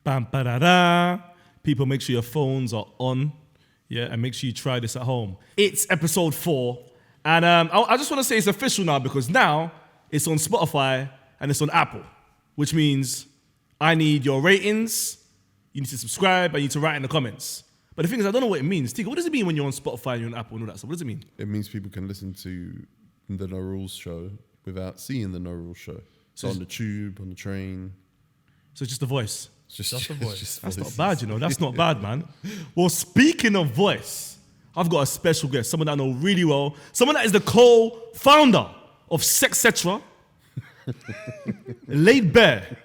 Bam, ba-da-da. People, make sure your phones are on. Yeah, and make sure you try this at home. It's episode 4. And I just want to say it's official now because now it's on Spotify and it's on Apple, which means I need your ratings. You need to subscribe. I need to write in the comments. But the thing is, I don't know what it means. Tika, what does it mean when you're on Spotify and you're on Apple and all that stuff? What does it mean? It means people can listen to the No Rules show without seeing the No Rules show. So on the tube, on the train. So it's just a voice. Just a voice. Just That's voices. not bad, you know. That's not bad, man. Well, speaking of voice, I've got a special guest, someone that I know really well, someone that is the co-founder of Sex Etc. Laid Bare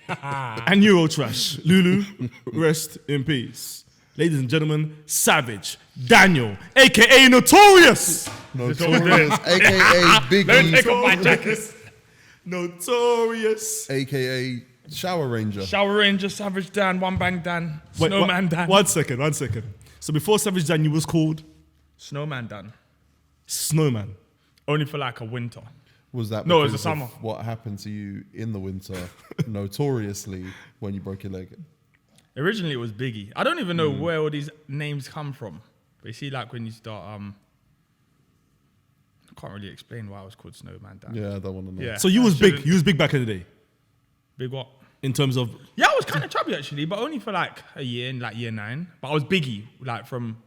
and Eurotrash. Lulu, rest in peace. Ladies and gentlemen, Savage Daniel, aka Notorious. Notorious, aka Biggie. Don't take off my jacket. Notorious. AKA Shower Ranger. Shower Ranger, Savage Dan, One Bang Dan, Snowman Dan. One second. So before Savage Dan, you was called Snowman Dan. Snowman. Only for like a winter. Was that No, it was because the summer. of what happened to you in the winter, notoriously, when you broke your leg? Originally it was Biggie. I don't even know where all these names come from. But you see, like when you start, I can't really explain why I was called Snowman Dan. Yeah, I don't want to know. Yeah. So you I was big. shouldn't- You was big back in the day Big what? in terms of. Yeah, I was kind of chubby actually, but only for like a year, in like year 9. But I was Biggie, like from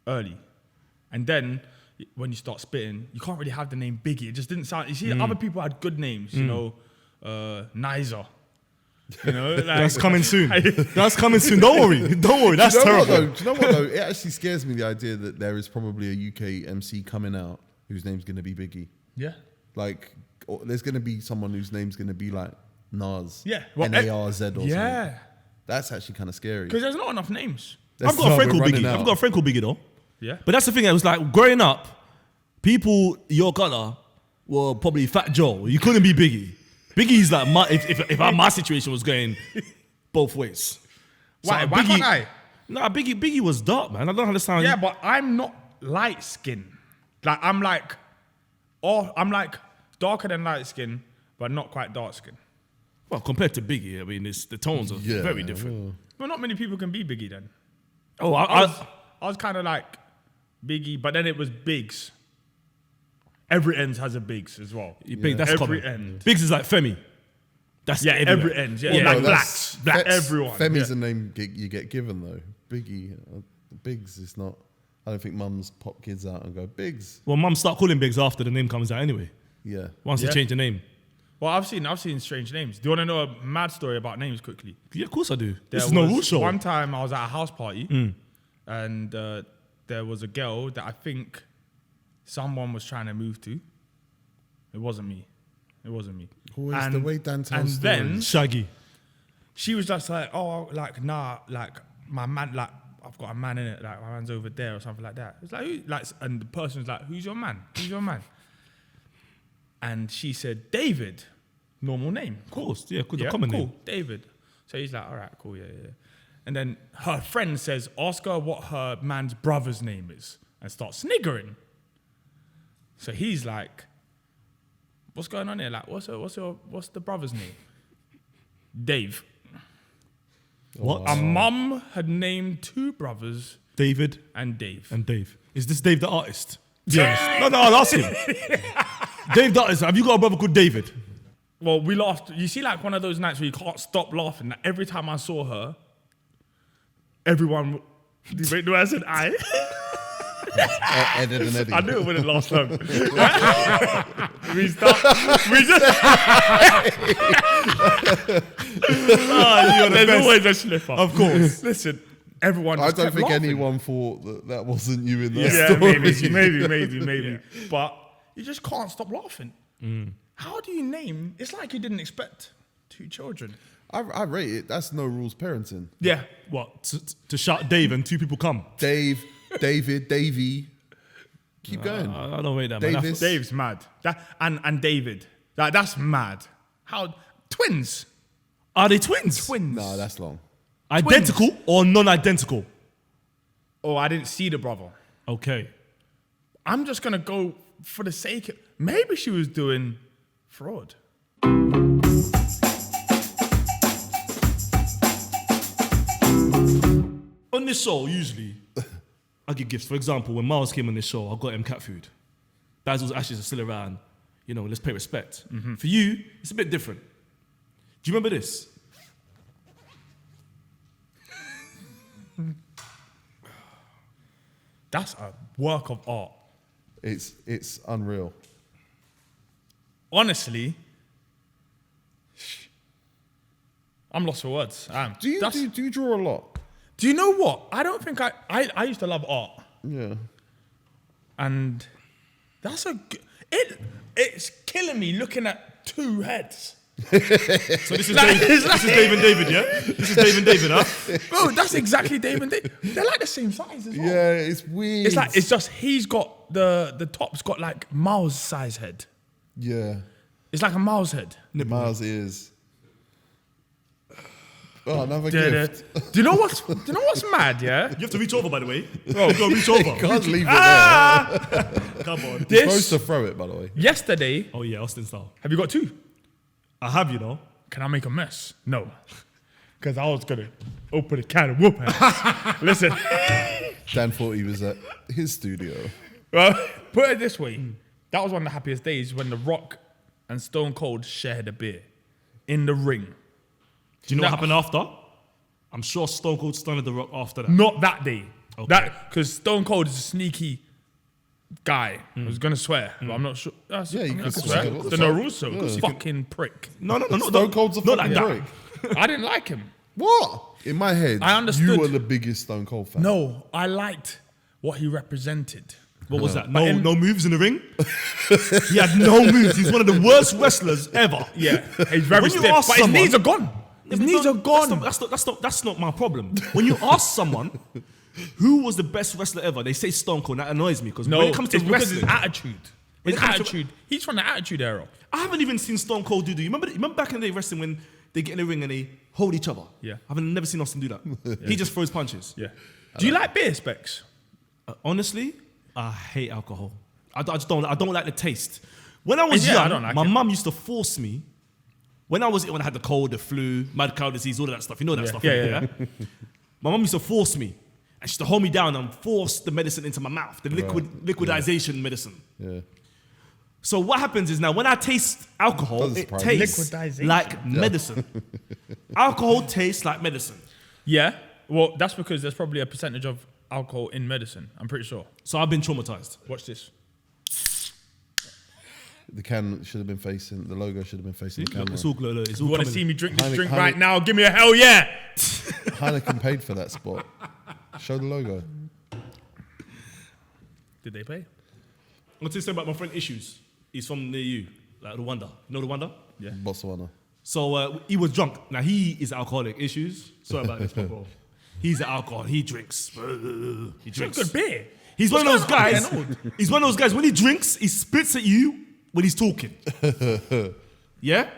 early. And then when you start spitting, you can't really have the name Biggie. It just didn't sound. You see, other people had good names, you know, Neidhart. You know, like, That's coming soon. That's coming soon. Don't worry. That's Do you know terrible. what, though? Do you know what though? It actually scares me, the idea that there is probably a UK MC coming out whose name's going to be Biggie. Yeah. Like, or there's going to be someone whose name's going to be like Nas. Yeah. Well, Narz or something. Yeah. That's actually kind of scary. Because there's not enough names. I've got a friend called Biggie. I've got a friend called Biggie though. Yeah. But that's the thing. It was like growing up, people your color were probably Fat Joe. You couldn't be Biggie. Biggie's like my situation was going both ways. So Why can't I? Nah, Biggie was dark, man. I don't know how to sound. Yeah, but I'm not light skinned. Like I'm like darker than light skin, but not quite dark skin. Well, compared to Biggie, I mean, the tones are very different. But not many people can be Biggie then. Oh, I was kind of like Biggie, but then it was Biggs. Every Ends has a Biggs as well. Big, that's every common. end. Biggs is like Femi. That's everywhere. Every end. Yeah, Well, like no, blacks, everyone. Femi's yeah. a name you get given though. Biggie, Biggs is not. I don't think mums pop kids out and go Biggs. Well, mum start calling Biggs after the name comes out anyway. Yeah. Once they change the name. Well, I've seen strange names. Do you want to know a mad story about names quickly? Yeah, of course I do. There This is no was rule show. One time I was at a house party and there was a girl that I think someone was trying to move to. It wasn't me. Always the way Dan tells and stories. then Shaggy. she was just like, oh, like, nah, like, my man, like, I've got a man in it, like, my man's over there or something like that. It's like, who? Like, and the person's like, who's your man? And she said, David. Normal name. Of course, yeah, because Yeah, a common cool, name. David. So he's like, all right, cool, yeah. And then her friend says, ask her what her man's brother's name is and starts sniggering. So he's like, what's going on here? Like, what's the brother's name? Dave. What? A mum had named 2 brothers David and Dave. and Dave. Is this Dave the artist? Yes. No, I'll ask him. Dave the artist. Have you got a brother called David? Well, we laughed. You see, like one of those nights where you can't stop laughing. Like, every time I saw her, everyone. Wait, do I said I? Ed and Eddie. I knew it wouldn't last long. we just. There's always a slipper. Of course. Listen, everyone. I Just don't kept think laughing. anyone thought that wasn't you in that Yeah, story. maybe. But you just can't stop laughing. How do you name? It's like you didn't expect 2 children. I rate it. That's no rules parenting. Yeah. What? To shout Dave and 2 people come? Dave, David, Davey. Keep going. I don't rate that, man. Davis. Dave's mad. And David. That's mad. How? Twins. Are they twins? Twins. No, that's long. Identical or non-identical? Oh, I didn't see the brother. Okay. I'm just going to go for the sake of... Maybe she was doing fraud. On this show, usually, I give gifts. For example, when Miles came on this show, I got him cat food. Basil's ashes are still around. You know, let's pay respect. For you, it's a bit different. Do you remember this? That's a work of art. It's unreal. Honestly, I'm lost for words. I am. Do you draw a lot? Do you know what? I don't think I used to love art. Yeah. And that's it's killing me looking at two heads. So this is Dave and David, yeah? This is Dave and David, huh? Bro, that's exactly Dave and Dave. They're like the same size as well. Yeah, it's weird. It's just he's got the top's got like Miles size head. Yeah. It's like a Miles head. Miles ears. Oh, another gift. Do you know what's mad? Yeah. You have to reach over, by the way. Oh, you gotta reach over. Can't leave it there. Come on. You're supposed to throw it, by the way. Yesterday. Oh yeah, Austin style. Have you got two? I have, you know. Can I make a mess? No. Because I was going to open a can of whooping. Listen. Dan thought he was at his studio. Well, put it this way. That was one of the happiest days when The Rock and Stone Cold shared a beer in the ring. Do you know what happened after? I'm sure Stone Cold stunned The Rock after that. Not that day. Okay. Because Stone Cold is a sneaky guy. I was going to swear, but I'm not sure. Yeah, you I could swear. swear. What the The fuck? Naruto. Fucking prick. No. Stone Cold's a not fucking like that. prick. I didn't like him. What? In my head, I understood. you were the biggest Stone Cold fan. No, I liked what he represented. What was that? But No moves in the ring? He had no moves. He's one of the worst wrestlers ever. Yeah, he's very When you stiff, ask but his someone- knees are gone. His knees are gone. That's not my problem. When you ask someone who was the best wrestler ever, they say Stone Cold. That annoys me because when it comes to it's because wrestling, his attitude. When His it comes to- attitude. He's from the attitude era. I haven't even seen Stone Cold do. You remember back in the day wrestling when they get in the ring and they hold each other? Yeah. I've never seen Austin do that. He just throws punches. Yeah. Do you like beer, Specs? Honestly, I hate alcohol. I don't like the taste. When I was Yeah, I young, don't like my it. mum used to force me. When I had the cold, the flu, mad cow disease, all of that stuff. You know that stuff. Yeah. My mum used to force me. And she used to hold me down and force the medicine into my mouth, the liquidization medicine. Yeah. So what happens is now when I taste alcohol, Doesn't it surprise me. tastes Liquidization. like medicine. Alcohol tastes like medicine. Yeah. Well, that's because there's probably a percentage of alcohol in medicine. I'm pretty sure. So I've been traumatized. Watch this. The can should have been facing, the logo should have been facing the camera. It's all glorious. It's all You want to coming. see me drink this Heineken- drink right now? Give me a hell yeah. Heineken paid for that spot. Show the logo. Did they pay? I'm going to tell you something about my friend Issues. He's from near you, like Rwanda. You know Rwanda? Yeah. Botswana. So he was drunk. Now he is alcoholic. Issues. Sorry about this, bro. He's an alcohol. He drinks. He It's drinks. good beer. He's one of those going on? I'm guys. getting old. He's one of those guys. When he drinks, he spits at you when he's talking. Yeah.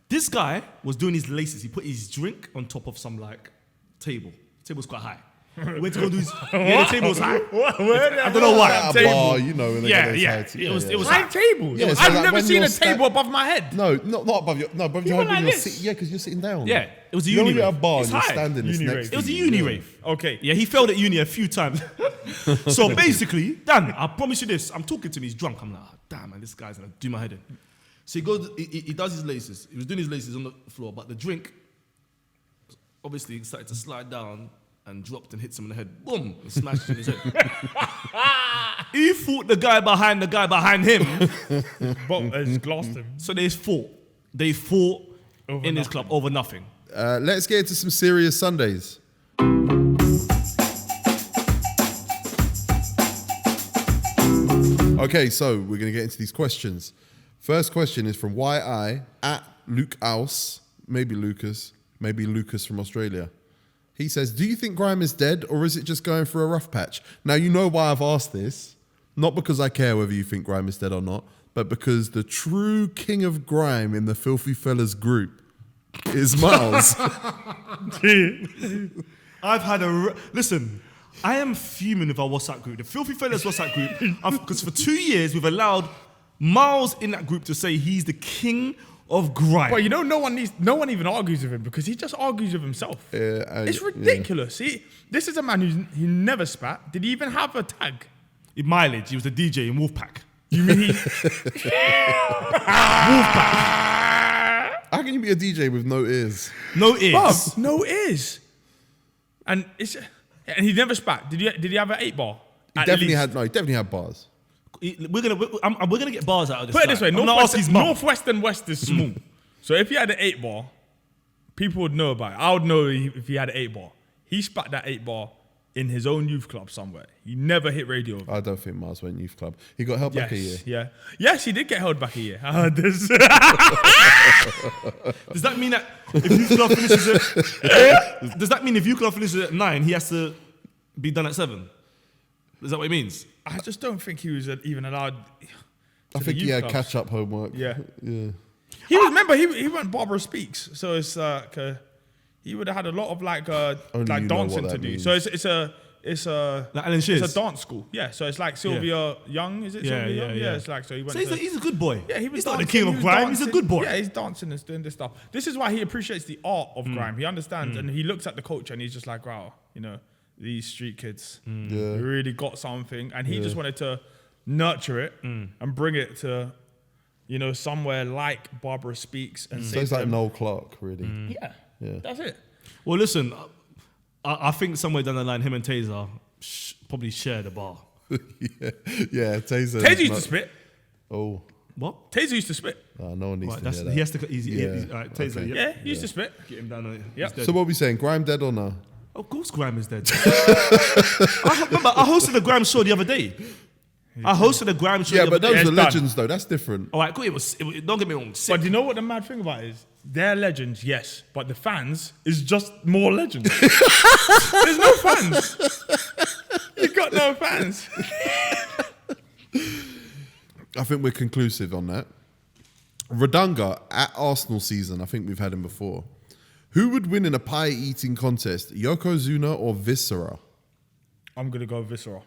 This guy was doing his laces. He put his drink on top of some like table. The table's quite high. He went to go do his. Yeah, the table was high. I don't know why. At a bar, you know, when they Yeah, get yeah. those It was High high. tables. Yeah, so I've like never when seen you're a table above my head. No, not above your. No, above your went head when like you're this. Yeah, because you're sitting down. Yeah, it was a You know uni when you're at a rave. bar It's and you're high. standing, it's Uni next rave. It was a to you. uni Yeah. rave. Okay. Yeah, he failed at uni a few times. So basically, Dan, I promise you this. I'm talking to him. He's drunk. I'm like, oh, damn, man, this guy's gonna do my head in. So he goes. He does his laces. He was doing his laces on the floor, but the drink obviously started to slide down and dropped and hits him in the head. Boom! And smashed in his head. He fought the guy behind him. But it's glassed him. So they fought. They fought Over in this nothing. club over nothing. Let's get into some serious Sundays. Okay, so we're going to get into these questions. First question is from YI at Luke Aus, maybe Lucas from Australia. He says, do you think grime is dead or is it just going through a rough patch? Now, you know why I've asked this. Not because I care whether you think grime is dead or not, but because the true king of grime in the Filthy Fellas group is Miles. I've had listen. I am fuming with our WhatsApp group, the Filthy Fellas WhatsApp group, because for 2 years we've allowed Miles in that group to say he's the king of grime. But you know, no one even argues with him because he just argues with himself. It's ridiculous. This is a man who never spat. Did he even have a tag? In mileage, he was the DJ in Wolfpack. You mean he? Wolfpack. How can you be a DJ with no ears? No ears. Bruv, no ears. And he never spat. Did he have an 8-bar? He definitely had bars. We're gonna get bars out of this. Put it this way: Northwest and West is small. Mm. So if he had an 8-bar, people would know about it. I would know if he had an 8-bar. He spat that 8-bar in his own youth club somewhere. He never hit radio. I don't think Miles went youth club. He got held back a year. Yeah. Yes, he did get held back a year. I heard this. Does that mean that if youth club finishes at 9, he has to be done at 7? Is that what it means? I just don't think he was even allowed. I think he had catch-up homework. Yeah. Yeah. He went Barbara Speaks, so it's like he would have had a lot of like dancing to do. Means. So it's a Like Alan Shears. It's a dance school. Yeah, so it's like Sylvia Young. Is it Sylvia Young? Yeah, it's like so he went. So he's a good boy. Yeah, he was. He's not the king of grime. He's a good boy. Yeah, he's dancing and doing this stuff. This is why he appreciates the art of grime. He understands and he looks at the culture and he's just like, wow, you know, these street kids really got something, and he just wanted to nurture it and bring it to, you know, somewhere like Barbara Speaks and So it's like Noel Clark, really. Yeah, that's it. Well, listen, I think somewhere down the line, him and Taser probably share the bar. yeah, Taser. Taser used to spit. Oh. What? Taser used to spit. No one needs to hear that. He has to. He's right, Taser. Okay. Yeah. Yeah, he used to spit. Get him down on it. Yep. He's So dead. what are we saying? Grime dead or no? Of course, Grime is dead. I hosted a Grime show the other day. I hosted a Grime show. Yeah, the but other those day. are legends though. That's different. All right, cool. It was. Don't get me wrong. Sick. But do you know what the mad thing about it is? They're legends, yes, but the fans is just more legends. There's no fans. You got no fans. I think we're conclusive on that. Radunga at Arsenal season. I think we've had him before. Who would win in a pie eating contest? Yokozuna or Viscera? I'm gonna go visceral.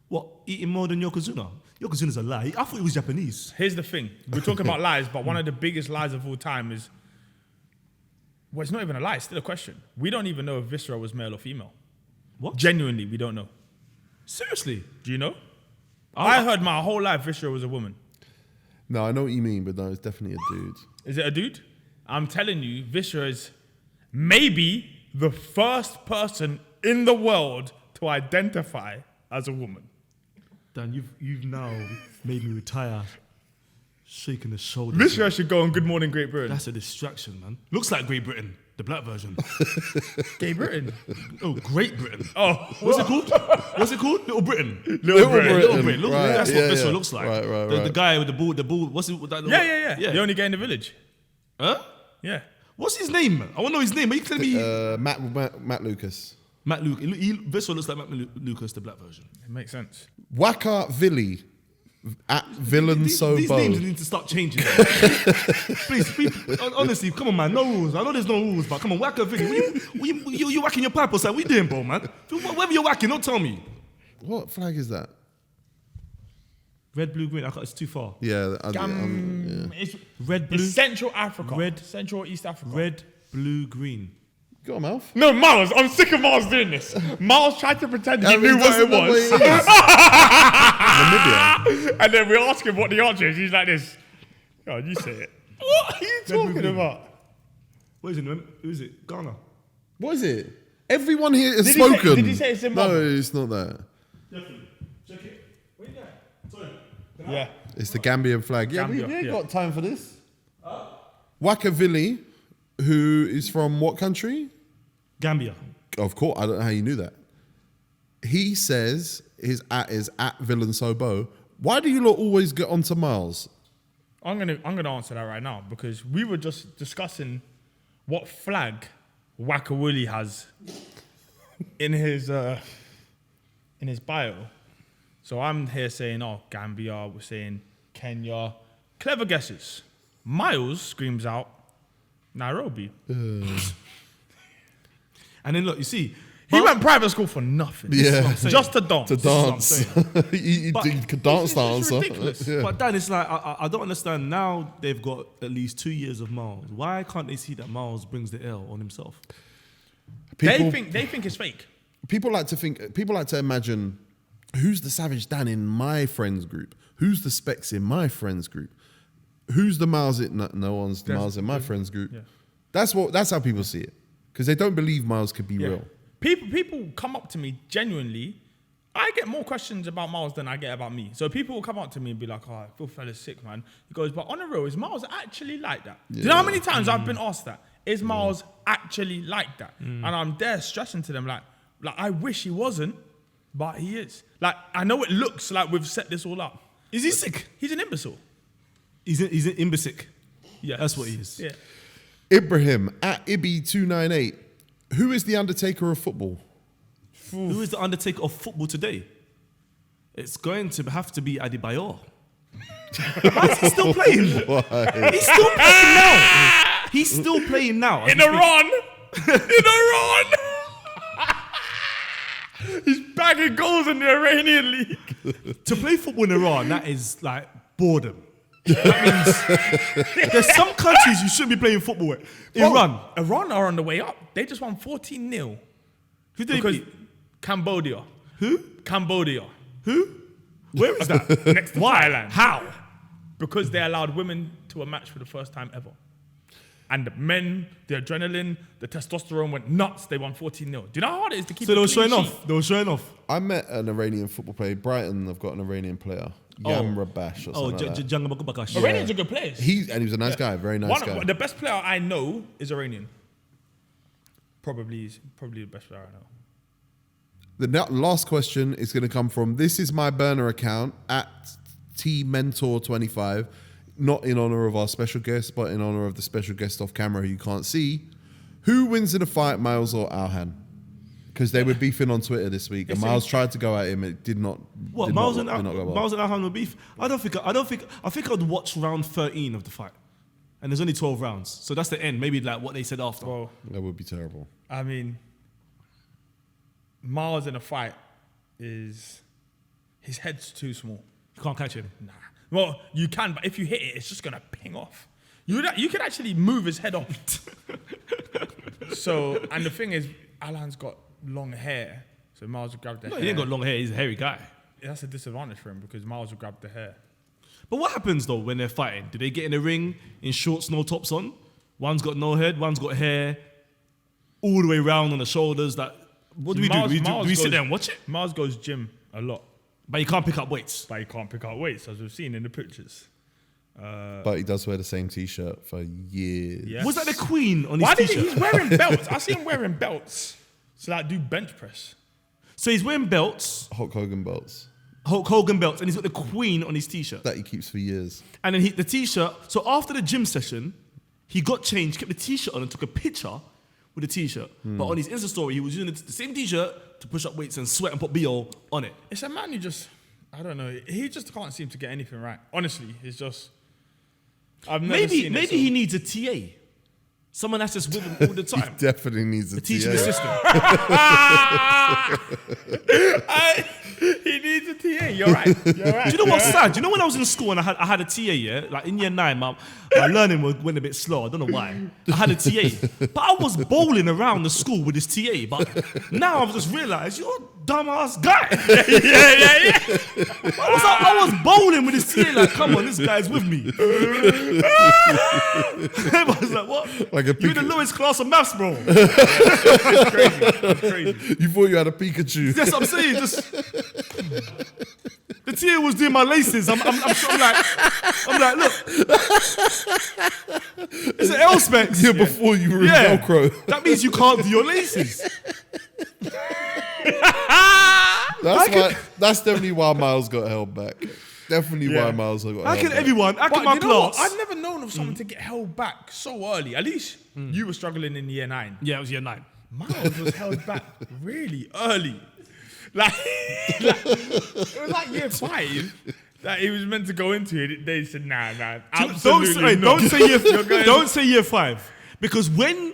What? Eating more than Yokozuna? Yokozuna's a lie. I thought he was Japanese. Here's the thing: we're talking about lies, but one of the biggest lies of all time is. Well, it's not even a lie. It's still a question. We don't even know if Viscera was male or female. What? Genuinely, we don't know. Seriously? Do you know? I heard my whole life Viscera was a woman. No, I know what you mean, but no, it's definitely a dude. Is it a dude? I'm telling you, Viscera is maybe the first person in the world to identify as a woman. Dan, you've now made me retire. Shaking the shoulders. Viscera should go on Good Morning Great Britain. That's a distraction, man. Looks like Great Britain, the black version. Great Britain. Oh, Great Britain. Oh, What's it called? What's it called? Little Britain. Little Britain. Little Britain. Look, Right, that's yeah, what Viscera yeah. looks like. Right, The guy with the bull. What's it? Yeah. The only guy in the village. Huh? Yeah. What's his name? I want to know his name. Are you telling me? Matt Lucas. Matt Lucas. Viscera looks like Matt Lucas, the black version. It makes sense. Waka Villy at Villain These Sobo. names need to start changing. Please, honestly, come on, man. No rules. I know there's no rules, but come on, whack a video. You whacking your pipe or something? What are you doing, bro, man? Whatever you're whacking, don't tell me. What flag is that? Red, blue, green. It's too far. Yeah, It's Red, blue. It's Central Africa. Red. Central East Africa. Red, blue, green. Got a mouth. No, Miles. I'm sick of Miles doing this. Miles tried to pretend he knew what doesn't it know was. what it is. Namibia. And then we ask him what the answer is. He's like this. Oh, you say it. What are you talking about? What is it? Who is it? Ghana. What is it? Everyone here has Did he say- spoken. did he say it's Zimbabwe? No, it's not that. Definitely. Check it. Where you at? Sorry. Yeah. It's the Gambian flag. Yeah, we Gambia, ain't yeah. got time for this. Waka Villy, who is from what country? Gambia. Of course, I don't know how you knew that. He says his at is at Villain Sobo. Why do you lot always get onto Miles? I'm gonna answer that right now because we were just discussing what flag Waka Willie has in his bio. So I'm here saying, oh, Gambia. We're saying Kenya. Clever guesses. Miles screams out, Nairobi. And then look, you see, He went private school for nothing. Yeah. Just to dance. To This is what I'm dance. saying. he But could dance it's dancer. ridiculous. Yeah. But Dan, it's like I don't understand. Now they've got at least 2 years of Miles. Why can't they see that Miles brings the L on himself? People, They think it's fake. people like to imagine who's the Savage Dan in my friends group? Who's the Specs in my friends group? Who's the Miles in no one's the Miles in my friends group. Yeah. That's how people see it. Because they don't believe Miles could be real. People come up to me genuinely. I get more questions about Miles than I get about me. So people will come up to me and be like, "Oh, FilthyFellas sick, man." He goes, "But on the real, is Miles actually like that?" Do you know how many times I've been asked that? Is Miles actually like that? And I'm there stressing to them like I wish he wasn't, but he is. Like I know it looks like we've set this all up. Is he sick? He's an imbecile. He's an imbecile. Yeah, That's what he is. Yeah. Ibrahim at Ibby298. Who is the Undertaker of football? Who is the Undertaker of football today? It's going to have to be Adebayor. Why is he still playing? Why? He's still playing now. He's still playing now. In Iran. In Iran. He's bagging goals in the Iranian league. To play football in Iran, that is like boredom. That means there's some countries you shouldn't be playing football with. Iran. Iran are on the way up. They just won 14-0. Who did they Because beat? Cambodia. Who? Cambodia. Who? Where is that? Next to Why? Thailand. How? Because they allowed women to a match for the first time ever. And the men, the adrenaline, the testosterone went nuts. They won 14-0. Do you know how hard it is to keep So a they were clean showing sheet? off. They were showing off. I met an Iranian football player. Brighton have got an Iranian player. Yam Rabash or Oh, something like that. Janga Bakubakash. Iranians are good players. He was a nice guy, very nice guy. The best player I know is Iranian. Probably the best player I know. The last question is going to come from this is my burner account at tmentor25, not in honor of our special guest, but in honor of the special guest off camera who you can't see. Who wins in a fight, Miles or Alhan? Because they were beefing on Twitter this week, and Miles tried to go at him. It did not. What, did Miles not, and did not go well. Miles and Alhan were beef? I think I'd watch round 13 of the fight. And there's only 12 rounds. So that's the end. Maybe like what they said after. Well, That would be terrible. I mean, Miles in a fight is his head's too small. You can't catch him. Nah. Well, you can, but if you hit it, it's just gonna ping off. You can actually move his head off. So, and the thing is, Alan's got long hair, so Miles will grab the hair. He ain't got long hair. He's a hairy guy. That's a disadvantage for him because Miles will grab the hair. But what happens though when they're fighting? Do they get in the ring in shorts, no tops on? One's got no head, one's got hair all the way round on the shoulders. What do we do? Do we sit there and watch it? Miles goes gym a lot, But you can't pick up weights. but he can't pick up weights as we've seen in the pictures. But he does wear the same T-shirt for years. Yeah. Was that the Queen on his Why did t-shirt? he's wearing belts? I see him wearing belts to like do bench press. So he's wearing belts, Hulk Hogan belts Hulk Hogan belts, and he's got the Queen on his t-shirt. that he keeps for years. And then the t-shirt, so after the gym session, he got changed, kept the t-shirt on and took a picture with the t-shirt. But on his Insta story, he was using the same t-shirt to push up weights and sweat and put BO on it. It's a man who just, I don't know, he just can't seem to get anything right. Honestly, it's just, I've never seen it. Maybe he needs a TA. Someone that's just with him all the time. Definitely needs a Teaching TA. assistant. He needs a TA. You're right. You're right. Do you know what's sad? Do you know when I was in school and I had a TA, yeah? Like in year 9, my learning went a bit slow. I don't know why. I had a TA. But I was bowling around the school with this TA. But now I've just realized, you're a dumbass guy. Yeah. I was bowling with this TA like, come on, this guy's with me. Everyone's like, what? Like a You're in the Pika- lowest class of maths, bro. That's crazy. You thought you had a Pikachu. That's what I'm saying. Just the TA was doing my laces. I'm like, look, it's an L specs. Yeah, before you were in Velcro. That means you can't do your laces. That's definitely why Miles got held back. Definitely why Miles got held How can back. everyone? How But can my you know what? class? I've never known of someone to get held back so early. At least you were struggling in year 9. Yeah, it was year 9. Miles was held back really early. Like it was like year 5 that he was meant to go into it. They said, nah, absolutely not. Don't say year 5, because when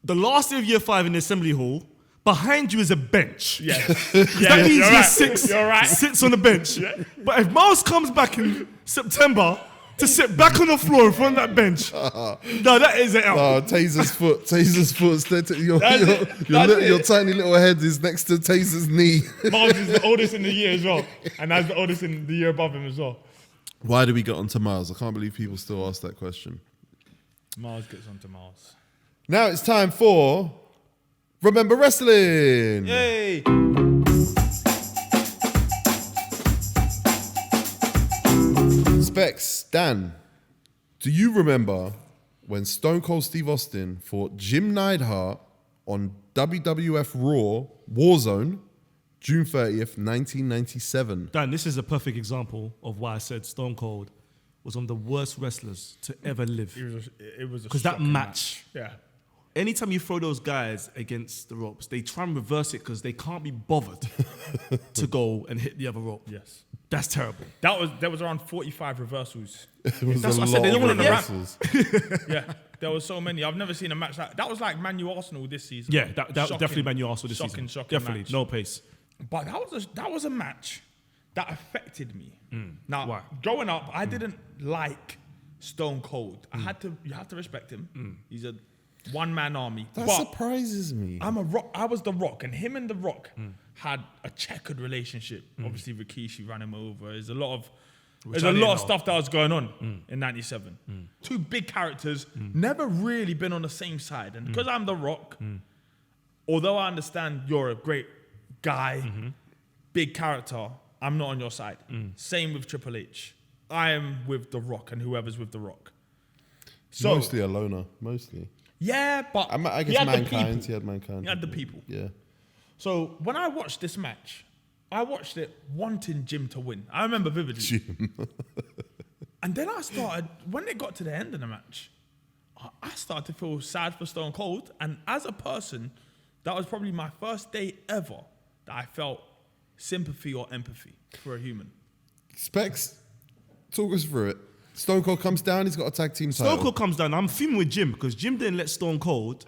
the last day of year 5 in the assembly hall, behind you is a bench. Yes. That means you're you're right. six, You're right. sits on the bench. But if Miles comes back in September to sit back on the floor in front of that bench, no, that is an L. Oh, Taser's foot. Taser's foot. Your tiny little head is next to Taser's knee. Miles is the oldest in the year as well. And that's the oldest in the year above him as well. Why do we get onto Miles? I can't believe people still ask that question. Miles gets onto Miles. Now it's time for Remember Wrestling. Yay! Specs, Dan, do you remember when Stone Cold Steve Austin fought Jim Neidhart on WWF Raw Warzone, June 30th, 1997? Dan, this is a perfect example of why I said Stone Cold was one of the worst wrestlers to ever live. It was a 'Cause that shocking match- Yeah. Anytime you throw those guys against the ropes, they try and reverse it because they can't be bothered to go and hit the other rope. Yes. That's terrible. There was around 45 reversals. It was That's a what I said, they lot don't of wanna- wrestles. Yeah. There was so many. I've never seen a match that was like Man U Arsenal this season. Yeah, that Shocking. definitely Man U Arsenal this Shocking, season. shocking Definitely, match. no pace. But that was a match that affected me. Now, Why? growing up, I didn't like Stone Cold. You have to respect him. He's a one-man army. That but surprises me. I was The Rock, and him and The Rock had a checkered relationship. Obviously, Rikishi ran him over. There's a lot of stuff that was going on in '97. Two big characters, never really been on the same side. And because I'm The Rock, although I understand you're a great guy, big character, I'm not on your side. Same with Triple H. I am with The Rock and whoever's with The Rock. So, Mostly a loner, mostly. yeah, but I he guess had the Mankind. people. He had Mankind. He had the people. Yeah. So when I watched this match, I watched it wanting Jim to win. I remember vividly. Jim. And then I started, when it got to the end of the match, I started to feel sad for Stone Cold. And as a person, that was probably my first day ever that I felt sympathy or empathy for a human. Specs, talk us through it. Stone Cold comes down, he's got a tag team title. Stone Cold comes down. I'm fuming with Jim because Jim didn't let Stone Cold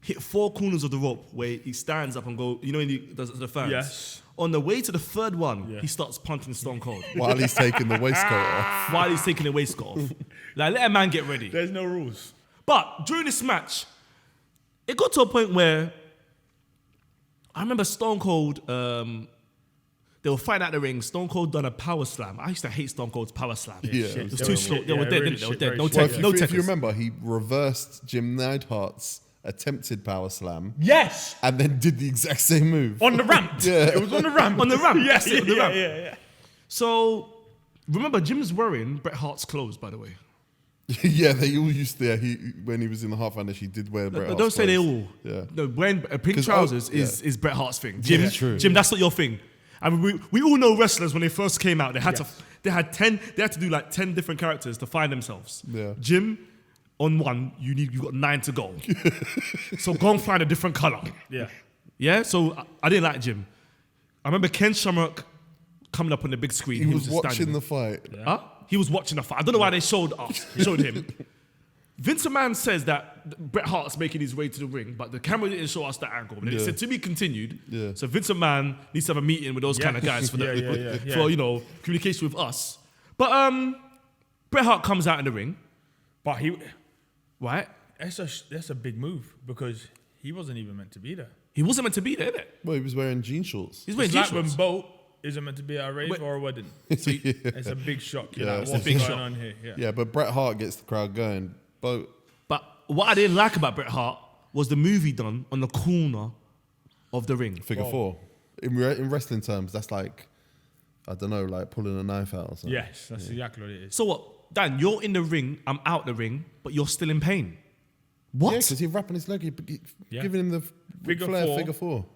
hit four corners of the rope where he stands up and go, you know, when he does the fans. Yes. On the way to the third one, he starts punching Stone Cold While he's taking the waistcoat off. while he's taking the waistcoat off. Like, let a man get ready. There's no rules. But during this match, it got to a point where I remember Stone Cold, they were fighting out the ring. Stone Cold done a power slam. I used to hate Stone Cold's power slam. Yeah. It was They too were slow. shit. They were Yeah, dead, really didn't they? They were shit, dead. very No shit. Well, tech, if, no if you techers. remember, he reversed Jim Neidhart's attempted power slam Yes. and then did the exact same move. On the ramp. Yeah. It was on the ramp. On the ramp. Yes. Yeah, on the ramp. Yeah. So, remember, Jim's wearing Bret Hart's clothes, by the way. Yeah, they all used to. When he was in the half Irish, he did wear Bret Hart's Don't say they clothes. all. Yeah. No, wearing pink 'Cause, trousers yeah. is Bret Hart's thing. Jim, Yeah, true. Jim, that's not your thing. I mean, we all know wrestlers when they first came out. They had they had to do like 10 different characters to find themselves. Yeah. Jim, on one, you got 9 to go. So go and find a different color. Yeah. Yeah. So I didn't like Jim. I remember Ken Shamrock coming up on the big screen. He was just watching standing. the fight. Huh? He was watching the fight. I don't know why they showed us. Showed him. Vince McMahon says that Bret Hart's making his way to the ring, but the camera didn't show us that angle. But it said to be continued. Yeah. So Vince McMahon needs to have a meeting with those kind of guys for Yeah. communication with us. But Bret Hart comes out in the ring, But right? that's a big move because he wasn't even meant to be there. He wasn't meant to be there, innit? Well, he was wearing jean shorts. He's wearing It's like jean when shorts. Boat isn't meant to be at a rave Wait. or a wedding. So he- It's a big shock. You're Yeah, like, it's a what's big going shock. on here? Yeah. Yeah, but Bret Hart gets the crowd going. But But what I didn't like about Bret Hart was the move he done on the corner of the ring. figure four. In wrestling terms, that's like, I don't know, like pulling a knife out or something. Yes, that's exactly what it is. So what? Dan, you're in the ring, I'm out the ring, but you're still in pain. What? Yeah, because he's wrapping his leg, Yeah. giving him the Figure Flair four. figure four.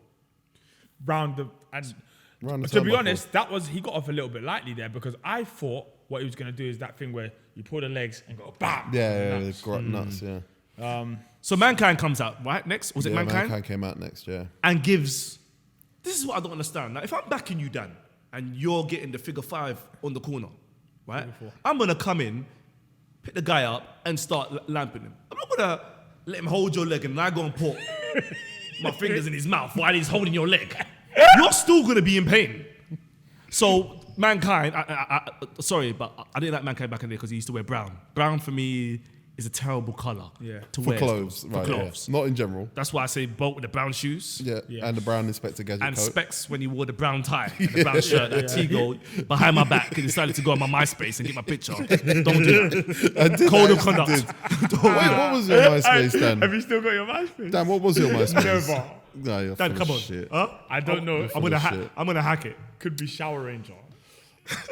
Round the and Round the to be turnbuckle. honest, he got off a little bit lightly there because I thought what he was going to do is that thing where you pull the legs and go bam. Yeah, Nuts. they've got nuts, yeah. So Mankind comes out, right? Next? Was it Yeah, Mankind? Mankind came out next, yeah. And gives... This is what I don't understand. Like, if I'm backing you, Dan, and you're getting the figure 5 on the corner, right? I'm going to come in, pick the guy up, and start lamping him. I'm not going to let him hold your leg and I go and put my fingers in his mouth while he's holding your leg. You're still gonna be in pain. So Mankind, sorry, but I didn't like Mankind back in the day because he used to wear brown. Brown for me is a terrible color to For wear. clothes, right? For clothes. Yeah. Not in general. That's why I say boat with the brown shoes. Yeah. And the brown Inspector Gadget And coat. Specs when he wore the brown tie and the brown shirt, that T-goal behind my back, and decided to go on my MySpace and get my picture. Don't do that. I did. Code of I conduct. did. Wait, what was your MySpace, Dan? Have you still got your MySpace? Dan, what was your MySpace? Never. No, you're Dan, full come of on. shit. Huh? I don't know. I'm gonna hack it. Could be Shower Ranger.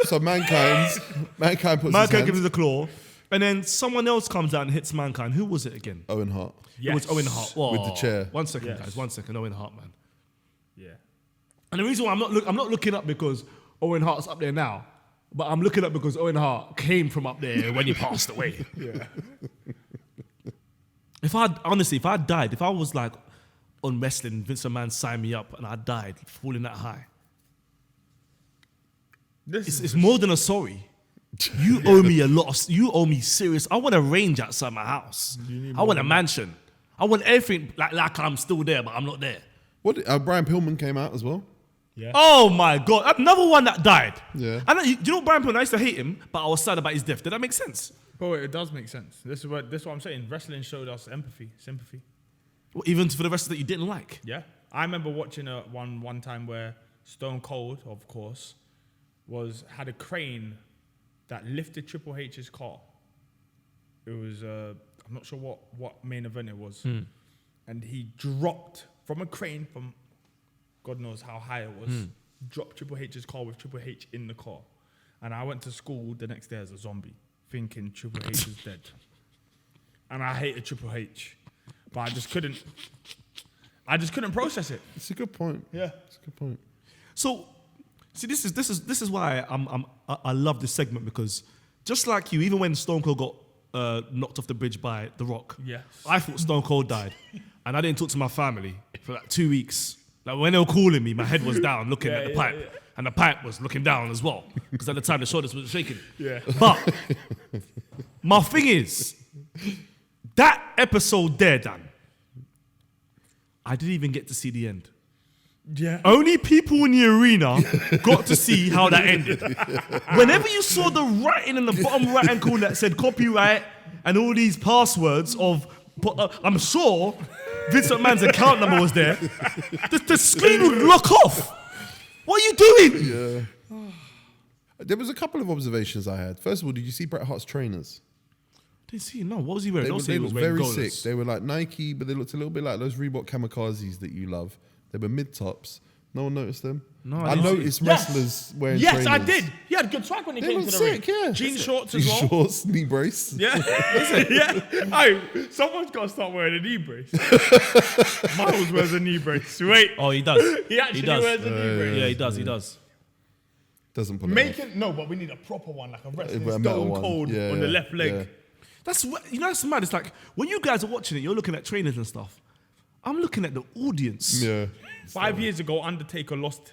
So Mankind puts his Mankind hand. gives it a claw, and then someone else comes out and hits Mankind. Who was it again? Owen Hart. It was Owen Hart. With the chair. 1 second, Yes. guys. 1 second. Owen Hart, man. Yeah. And the reason why I'm not looking up because Owen Hart's up there now, but I'm looking up because Owen Hart came from up there when he passed away. Yeah. If I died, if I was like on wrestling, Vince McMahon signed me up and I died falling that high, it's more than a sorry. You owe me a lot. You owe me serious. I want a range outside my house. I want a mansion. I want everything like I'm still there, but I'm not there. What? Brian Pillman came out as well. Yeah. Oh my God. Another one that died. Yeah. And you know Brian Pillman, I used to hate him, but I was sad about his death. Did that make sense? Bro, it does make sense. This is what I'm saying. Wrestling showed us empathy, sympathy. Well, even for the rest that you didn't like. Yeah. I remember watching one time where Stone Cold, of course, had a crane that lifted Triple H's car. It was I'm not sure what main event it was. And he dropped from a crane from God knows how high it was, dropped Triple H's car with Triple H in the car. And I went to school the next day as a zombie, thinking Triple H is dead. And I hated Triple H. But I just couldn't process it. It's a good point. Yeah. It's a good point. So, see, this is why I love this segment, because just like you, even when Stone Cold got knocked off the bridge by The Rock, Yes. I thought Stone Cold died, and I didn't talk to my family for like 2 weeks. Like when they were calling me, my head was down looking at the pipe, and the pipe was looking down as well, because at the time the shoulders were shaking. Yeah. But my thing is, that episode there, Dan, I didn't even get to see the end. Yeah. Only people in the arena got to see how that ended. Whenever you saw the writing in the bottom right-hand corner that said copyright and all these passwords of, I'm sure Vince McMahon's account number was there, the screen would lock off. What are you doing? Yeah. There was a couple of observations I had. First of all, did you see Bret Hart's trainers? Didn't see, no. What was he wearing? They, Don't were, say they he was looked wearing very goalers. sick. They were like Nike, but they looked a little bit like those Reebok Kamikazes that you love. They were mid-tops. No one noticed them? No, I didn't see. noticed wrestlers wearing Yes, trainers. I did. He had good swag when he They came were to the sick, ring. yeah. Jean shorts as Jean well. shorts, knee brace. Yeah. Yeah. Hey, someone's got to start wearing a knee brace. Miles wears a knee brace. Wait. Oh, he does. He actually does. wears a knee brace. Yeah, he does. He does. Doesn't put it off. No, but we need a proper one, like a wrestling A metal Stone one. Cold Yeah, on the yeah, left leg. yeah. That's mad. It's like when you guys are watching it, you're looking at trainers and stuff. I'm looking at the audience. Yeah. 5 years ago, Undertaker lost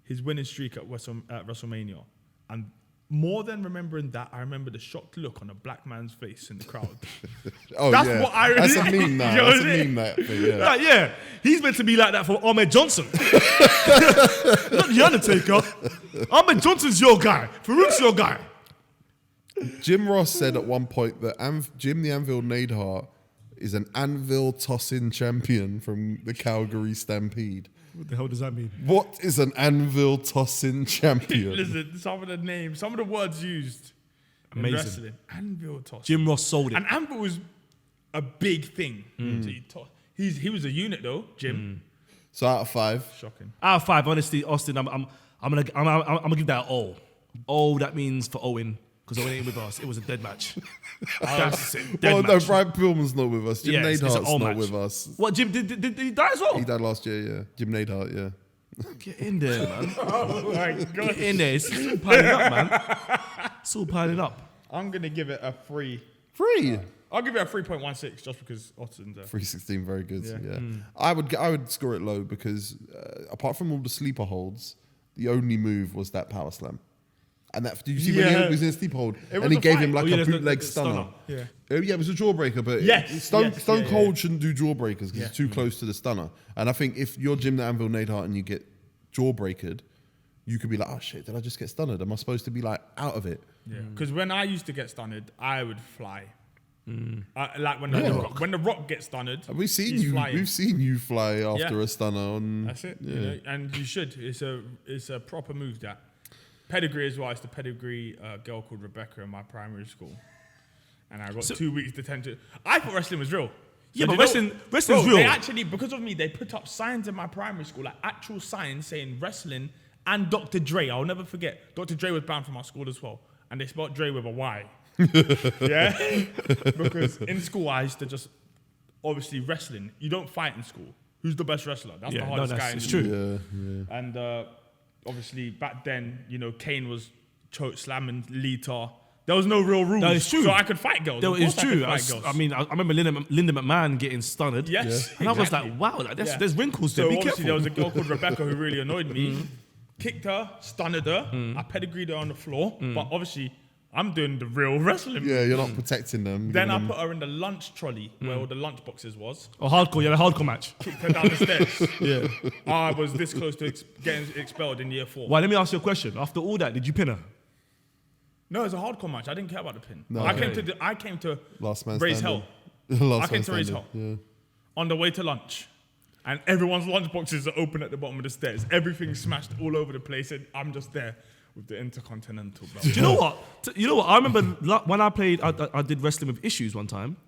his winning streak at WrestleMania. And more than remembering that, I remember the shocked look on a black man's face in the crowd. Oh, That's yeah. what I That's a really- meme now. You know That's what a I'm meme that thing, yeah. Like, yeah, he's meant to be like that for Ahmed Johnson. Not the Undertaker. Ahmed Johnson's your guy. Farouk's your guy. Jim Ross said at one point that Jim the Anvil Neidhart is an anvil tossing champion from the Calgary Stampede. What the hell does that mean? What is an anvil tossing champion? Listen, some of the names, some of the words used in Amazing. wrestling. Anvil toss. Jim Ross sold it. And anvil was a big thing. So he was a unit though, Jim. So out of 5, Shocking. Out of 5, honestly, Austin, I'm gonna give that an O. O, that means for Owen, because Owen ain't with us. It was a dead match. That's it. Dead well, match. no, Brian Pillman's not with us. Jim Yeah, it's an Neidhart's all not match. with us. What, Jim, did he die as well? He died last year, yeah. Jim Neidhart, yeah. Get in there, man. Oh my God. Get in there. It's all piling up, man. It's all piling up. I'm going to give it a 3. 3. I'll give it a 3.16 just because Austin's there. 316, very good. Yeah. Yeah. I would score it low because apart from all the sleeper holds, the only move was that power slam. And that, did you see when he was in a steep hold and he gave him like a bootleg stunner? Yeah. Yeah, it was a jawbreaker, but Stone Cold shouldn't do jawbreakers because it's too close to the stunner. And I think if you're Jim the Anvil Neidhart and you get jawbreakered, you could be like, oh shit, did I just get stunned? Am I supposed to be like out of it? Yeah. Because when I used to get stunned, I would fly. Like when the Rock gets stunned, we've seen you fly after a stunner. That's it. You know, and you should. It's a proper move. That pedigree as well. It's the pedigree girl called Rebecca in my primary school, and I got 2 weeks detention. I thought wrestling was real. Yeah, but wrestling's real. They actually, because of me, they put up signs in my primary school, like actual signs saying wrestling and Dr. Dre. I'll never forget. Dr. Dre was banned from our school as well, and they spelled Dre with a Y. Yeah, because in school I used to just obviously wrestling. You don't fight in school. Who's the best wrestler? That's the hardest guy. It's in true. Yeah. And obviously back then, you know, Kane was choke slamming Lita. There was no real rules. That is true. So I could fight girls. It's true. I mean, I remember Linda McMahon getting stunned. Yes, and I was like, wow, like, there's wrinkles there. So Be obviously careful. there was a girl called Rebecca who really annoyed me. Kicked her, stunned her. I pedigreed her on the floor, but obviously I'm doing the real wrestling. Yeah, you're not protecting them. Then I put her in the lunch trolley where all the lunch boxes was. Oh, hardcore. You had a hardcore match. Kicked her down the stairs. I was this close to getting expelled in year 4. Well, let me ask you a question. After all that, did you pin her? No, it was a hardcore match. I didn't care about the pin. No, I came to Last man raise standing. hell. I came to raise hell. Yeah. On the way to lunch. And everyone's lunch boxes are open at the bottom of the stairs. Everything's smashed all over the place. And I'm just there with the Intercontinental belt. Do you know what? I remember when I played, I did wrestling with Issues one time.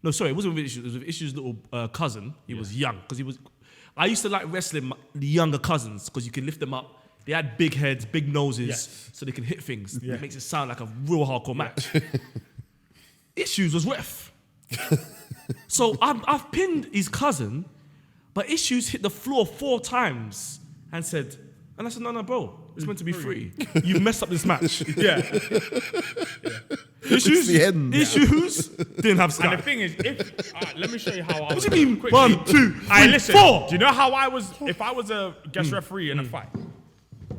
No, sorry, it wasn't with Issues. It was with Issues' little cousin. He was young because I used to like wrestling the younger cousins because you could lift them up. They had big heads, big noses, so they can hit things. Yeah. It makes it sound like a real hardcore match. Issues was ref. So I've pinned his cousin, but Issues hit the floor 4 times and said, and I said, no, bro, it's meant to be free. You've messed up this match. Issues didn't have Sky. And the thing is, let me show you how I was. What do you mean? Quickly. 1, 2, 3, listen, 4. Do you know how I was? If I was a guest referee in a fight,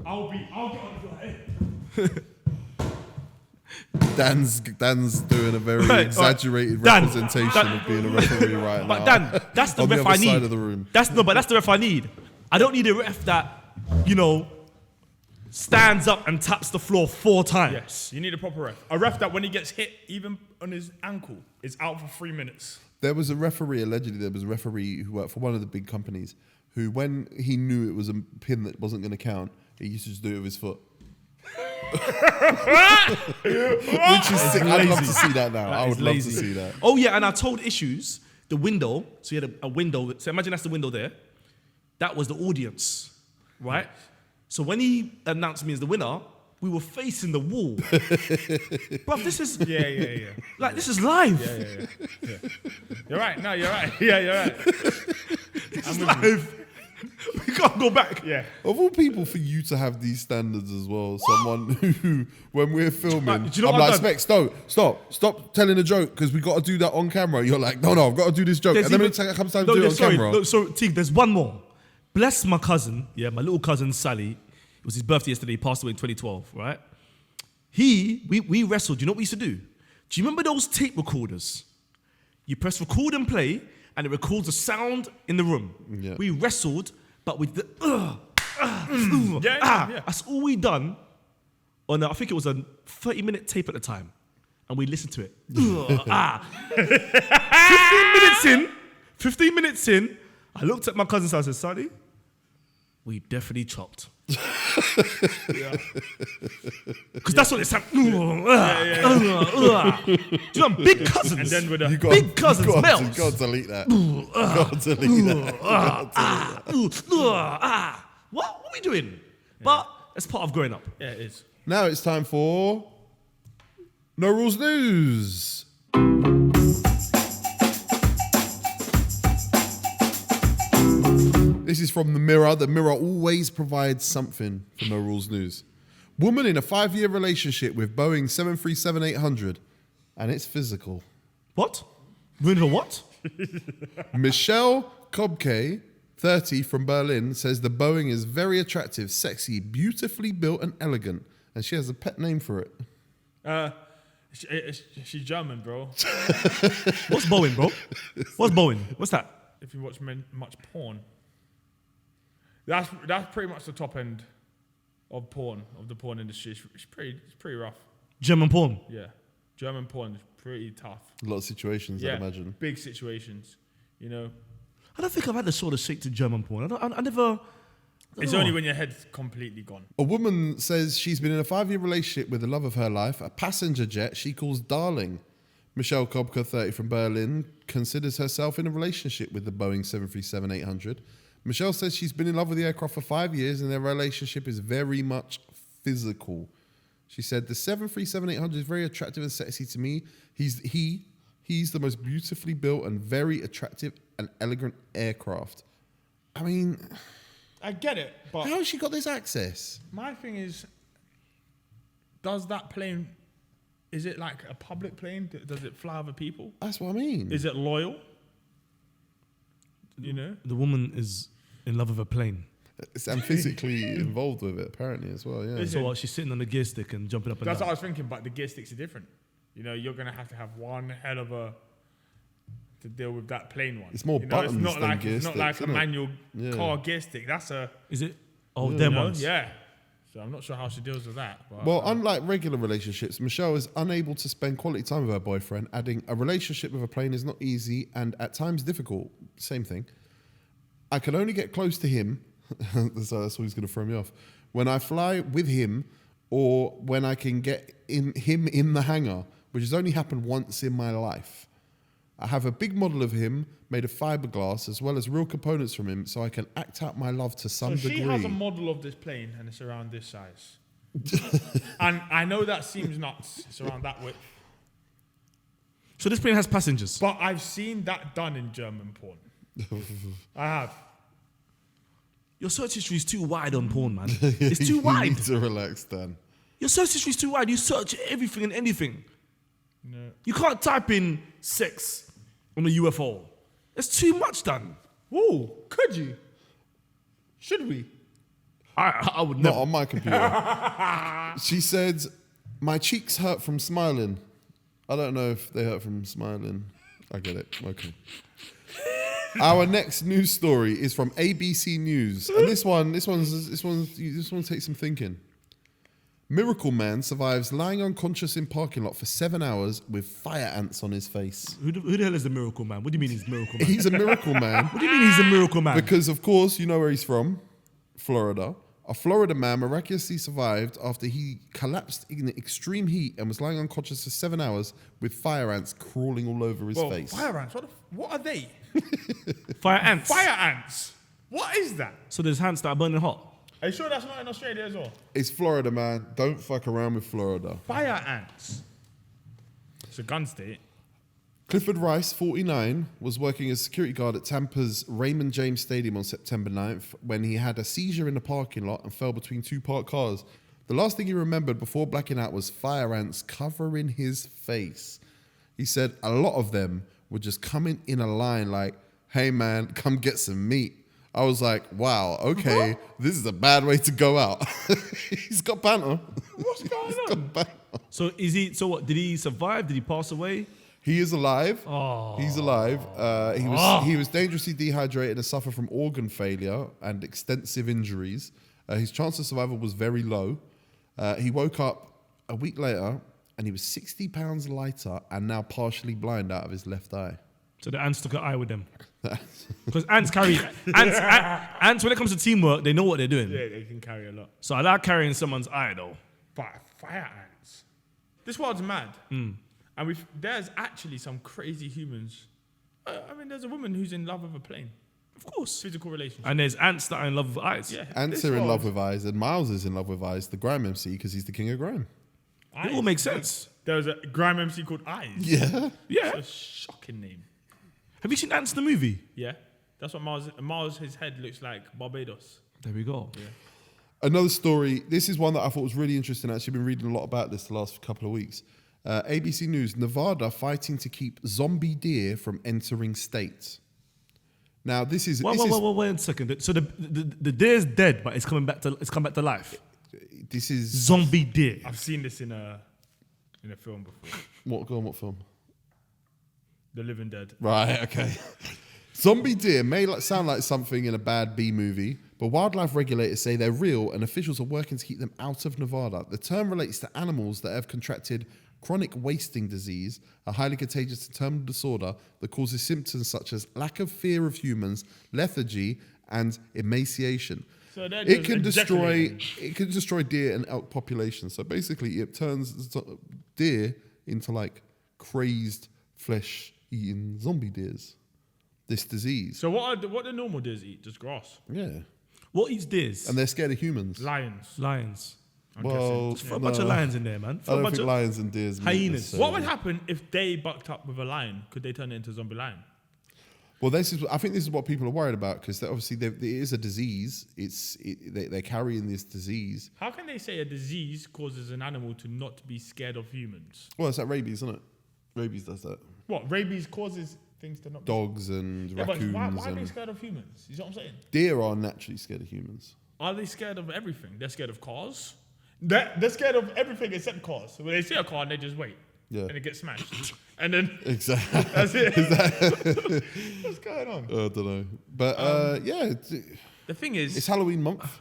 I'll get on the floor. Dan's doing a very exaggerated representation of being a referee right now. But Dan, that's the On the ref other I need. side of the room. That's the ref I need. I don't need a ref that, stands up and taps the floor 4 times. Yes, you need a proper ref. A ref that when he gets hit, even on his ankle, is out for 3 minutes. There was a referee, allegedly there was a referee who worked for one of the big companies who, when he knew it was a pin that wasn't going to count, he used to just do it with his foot. Which is sick. I'd love to see that now. I would love to see that. Oh yeah, and I told Issues the window. So you had a window. So imagine that's the window there. That was the audience, right? So when he announced me as the winner, we were facing the wall. Bruv, this is like this is live. Yeah. You're right. No, you're right. Yeah, you're right. This is live. We can't go back. Yeah. Of all people, for you to have these standards as well, someone who, when we're filming, Do you know I'm what like, Specs, stop telling a joke because we got to do that on camera. You're like, no, I've got to do this joke. And then when it comes time to do it on camera. No, so, Teague, there's one more. Bless my cousin, my little cousin Sally. It was his birthday yesterday. He passed away in 2012, right? We wrestled. You know what we used to do? Do you remember those tape recorders? You press record and play, and it records the sound in the room. Yeah. We wrestled, but with the That's all we done on, I think it was a 30-minute tape at the time, and we listened to it. 15 minutes in, I looked at my cousin and I said, Sonny, we definitely chopped. Because that's what it sounds. Do you know, big cousins. And then with a big cousins, Mels. You got to delete that. You got to delete that. What are we doing? But it's part of growing up. Yeah, it is. Now it's time for No Rules News. This is from The Mirror. The Mirror always provides something for No Rules News. Woman in a 5-year relationship with Boeing 737-800, and it's physical. What? We're in a what? Michelle Kobke, 30, from Berlin, says the Boeing is very attractive, sexy, beautifully built and elegant, and she has a pet name for it. She's German, bro. What's Bowen, bro? What's Bowen? What's that? If you watch much porn, that's pretty much the top end of the porn industry. It's pretty rough. German porn. Yeah, German porn is pretty tough. A lot of situations, I imagine. Big situations. You know, I don't think I've had the sort of shake to German porn. I never. It's only when your head's completely gone. A woman says she's been in a 5-year relationship with the love of her life, a passenger jet she calls darling. Michelle Kobka, 30, from Berlin, considers herself in a relationship with the Boeing 737-800. Michelle says she's been in love with the aircraft for 5 years and their relationship is very much physical. She said, the 737-800 is very attractive and sexy to me. He's the most beautifully built and very attractive and elegant aircraft. I mean, I get it, but how has she got this access? my thing is, does that plane, is it like a public plane? Does it fly over people? That's what I mean. Is it loyal? You know? The woman is in love with a plane. And physically involved with it, apparently, as well, yeah. So what? She's sitting on the gear stick and jumping up and That's down. what I was thinking, but the gear sticks are different. You know, you're going to have one hell of a to deal with that plain one. It's more buttons it's not than like, gear it's not sticks, like a isn't it? manual Yeah. car gear stick. That's a... Is it? Oh, Yeah. them you know? ones. Yeah. So I'm not sure how she deals with that. But, Well, unlike regular relationships, Michelle is unable to spend quality time with her boyfriend, adding, a relationship with a plane is not easy and at times difficult. Same thing. I can only get close to him, so that's what's going to throw me off, when I fly with him or when I can get him in the hangar, which has only happened once in my life. I have a big model of him made of fiberglass as well as real components from him so I can act out my love to some so degree. she has a model of this plane and it's around this size. And I know that seems nuts. It's around that width. So this plane has passengers. But I've seen that done in German porn. I have. Your search history is too wide on porn, man. It's too You wide. need to relax, Dan. Your search history is too wide. You search everything and anything. No. You can't type in sex on a UFO. It's too much, Dan. Ooh, could you? Should we? I would Not never. on my computer. She said, my cheeks hurt from smiling. I don't know if they hurt from smiling. I get it. Okay. Our next news story is from ABC News. And this one takes some thinking. Miracle Man survives lying unconscious in parking lot for 7 hours with fire ants on his face. Who the hell is the miracle man? What do you mean he's miracle man? He's a miracle man What do you mean he's a miracle man? because, of course, you know where he's from. Florida. A Florida man miraculously survived after he collapsed in extreme heat and was lying unconscious for 7 hours with fire ants crawling all over his face. Fire ants. What are they? Fire ants. Fire ants. What is that? So there's ants that are burning hot. Are you sure that's not in Australia as well? It's Florida, man. Don't fuck around with Florida. Fire ants. It's a gun state. Clifford Rice, 49, was working as security guard at Tampa's Raymond James Stadium on September 9th when he had a seizure in the parking lot and fell between two parked cars. The last thing he remembered before blacking out was fire ants covering his face. He said a lot of them were just coming in a line like, hey man, come get some meat. I was like, wow, okay, this is a bad way to go out. He's got banter. What's going He's on? got banter. So what? Did he survive? Did he pass away? He is alive. Oh. He's alive. He was dangerously dehydrated and suffered from organ failure and extensive injuries. His chance of survival was very low. He woke up a week later and he was 60 pounds lighter and now partially blind out of his left eye. So the ants took an eye with them. Because ants carry ants when it comes to teamwork, they know what they're doing. Yeah, they can carry a lot. So I like carrying someone's eye though. But fire ants. This world's mad. And there's actually some crazy humans. I mean, there's a woman who's in love with a plane. Of course. Physical relationship. And there's ants that are in love with eyes. Yeah. Ants this are in world- love with eyes and Miles is in love with eyes, the grime MC, because he's the king of grime. It all makes sense. There was a grime MC called Eyes. Yeah. Yeah. It's a shocking name. Have you seen Ants the movie? Yeah. That's what Miles, his head looks like Barbados. There we go. Yeah. Another story. This is one that I thought was really interesting. I've actually been reading a lot about this the last couple of weeks. ABC News, Nevada fighting to keep zombie deer from entering state. Now, this is... Wait a second. So the deer's dead, but it's come back to life. This is Zombie deer. I've seen this in a film before. what film? The Living Dead. Right, okay. Zombie deer may sound like something in a bad B movie, but wildlife regulators say they're real and officials are working to keep them out of Nevada. The term relates to animals that have contracted chronic wasting disease, a highly contagious terminal disorder that causes symptoms such as lack of fear of humans, lethargy, and emaciation. So they're It just can ejaculating. destroy deer and elk populations. So basically, it turns deer into like crazed flesh-eating zombie deers. This disease. So what do normal deers eat? Just grass. Yeah, What eats deers? and they're scared of humans. Lions. Lions. I'm Well, Throw a bunch of lions in there, man. I Throw a don't bunch think of lions and deers. meet hyenas. necessarily. What would happen if they bucked up with a lion? Could they turn it into a zombie lion? Well, I think this is what people are worried about because obviously it is a disease. They're carrying this disease. How can they say a disease causes an animal to not be scared of humans? Well, it's like rabies, isn't it? Rabies does that. What, rabies causes things to not be Dogs and Yeah, but raccoons why are they and scared of humans? You know what I'm saying? deer are naturally scared of humans. Are they scared of everything? They're scared of cars. They're scared of everything except cars. So when they see a car, they just wait. Yeah. And it gets smashed. And then Exactly. that's it. What's going on? I don't know, but yeah, The thing is, it's Halloween month.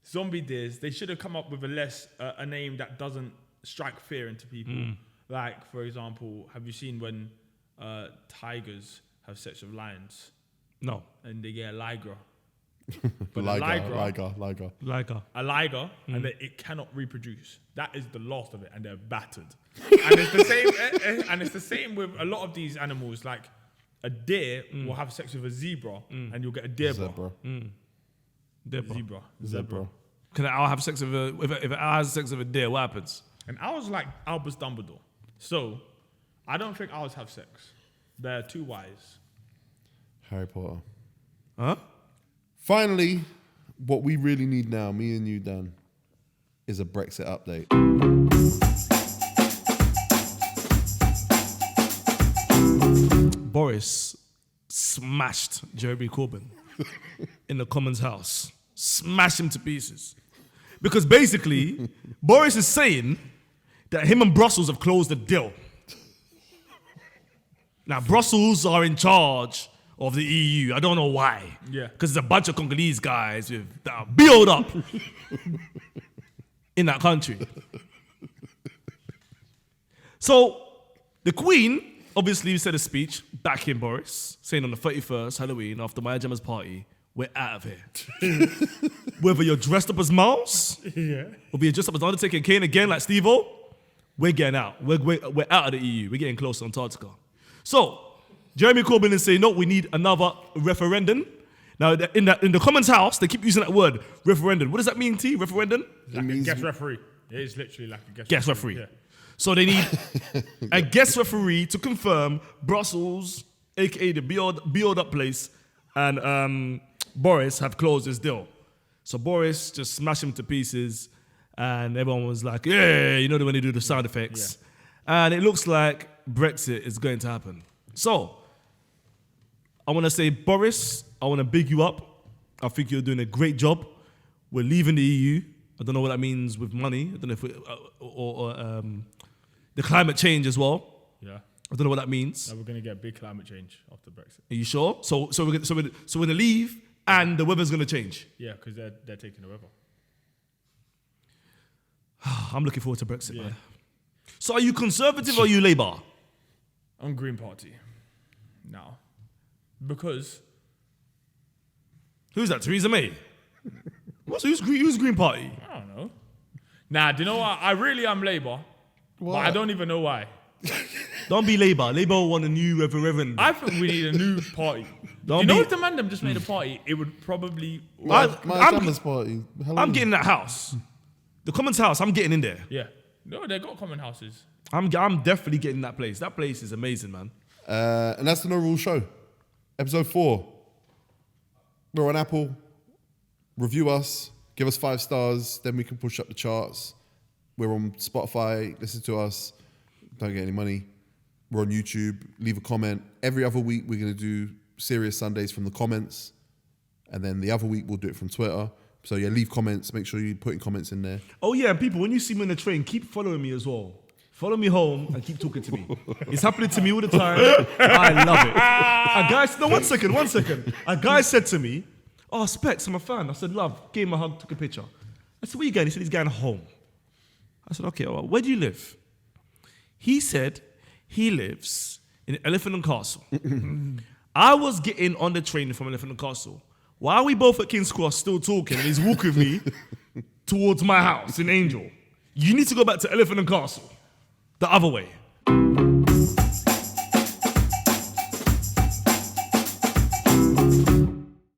zombie deers, they should have come up with a name that doesn't strike fear into people. Like, for example, have you seen when tigers have sex with lions No. and they get a liger? Liger. A liger, and that it cannot reproduce. That is the last of it, and they're battered. And it's the same. And it's the same with a lot of these animals. Like a deer will have sex with a zebra, and you'll get a deer Zebra. Zebra. Can an owl have sex with if an owl has sex with a deer? What happens? And owls like Albus Dumbledore. So I don't think owls have sex. They're too wise. Harry Potter. Huh? Finally, what we really need now, me and you, Dan, is a Brexit update. Boris smashed Jeremy Corbyn in the Commons House. Smashed him to pieces. Because basically, Boris is saying that him and Brussels have closed the deal. Now, Brussels are in charge of the EU. I don't know why. Yeah. Because there's a bunch of Congolese guys that are built up in that country. So, the Queen obviously said a speech backing Boris, saying on the 31st, Halloween, after Maya Jama's party, we're out of here. Whether you're dressed up as Miles, whether you're dressed up as Undertaker and Kane again like Steve-O, we're getting out. We're out of the EU. We're getting close to Antarctica. So, Jeremy Corbyn is saying, no, we need another referendum. Now, in the Commons House, they keep using that word, referendum. What does that mean, T? Referendum? Like a guest referee. It is literally like a Guest referee. Yeah. So they need a guest referee to confirm Brussels, aka the build up place, and Boris have closed this deal. So Boris just smashed him to pieces, and everyone was like, yeah, you know when they do the sound effects. And it looks like Brexit is going to happen. So I want to say, Boris, I want to big you up. I think you're doing a great job. We're leaving the EU. I don't know what that means with money. I don't know if or the climate change as well. Yeah. I don't know what that means. Now we're going to get big climate change after Brexit. Are you sure? So we're gonna leave, and the weather's gonna change. Yeah, because they're taking the weather. I'm looking forward to Brexit, man. So are you Conservative or are you Labour? I'm Green Party. Now. Because Who's that? Theresa May? Who's Green Party? I don't know. Nah, do you know what? I really am Labour. But I don't even know why. Don't be Labour. Labour want a new referendum. I think we need a new party. Don't you know be- if the man them just made a party, it would probably... My I'm- Jama's party. I'm getting in that house. The Commons House, I'm getting in there. Yeah. No, they got common houses. I'm definitely getting that place. That place is amazing, man. And that's the No Rules Show. Episode 4. We're on Apple. Review us. Give us 5 stars. Then we can push up the charts. We're on Spotify. Listen to us. Don't get any money. We're on YouTube. Leave a comment. Every other week, we're going to do Serious Sundays from the comments. And then the other week, we'll do it from Twitter. So yeah, leave comments. Make sure you put in comments in there. Oh yeah, and people, when you see me on the train, keep following me as well. Follow me home and keep talking to me. It's happening to me all the time. I love it. A guy, no, one second. A guy said to me, "Oh, Specs, I'm a fan." I said, "Love." Gave him a hug, took a picture. I said, "Where you going?" He said, "He's going home." I said, "Okay, well, where do you live?" He said he lives in Elephant and Castle. I was getting on the train from Elephant and Castle. While we both at King's Cross still talking, and he's walking with me towards my house in Angel. You need to go back to Elephant and Castle. The other way.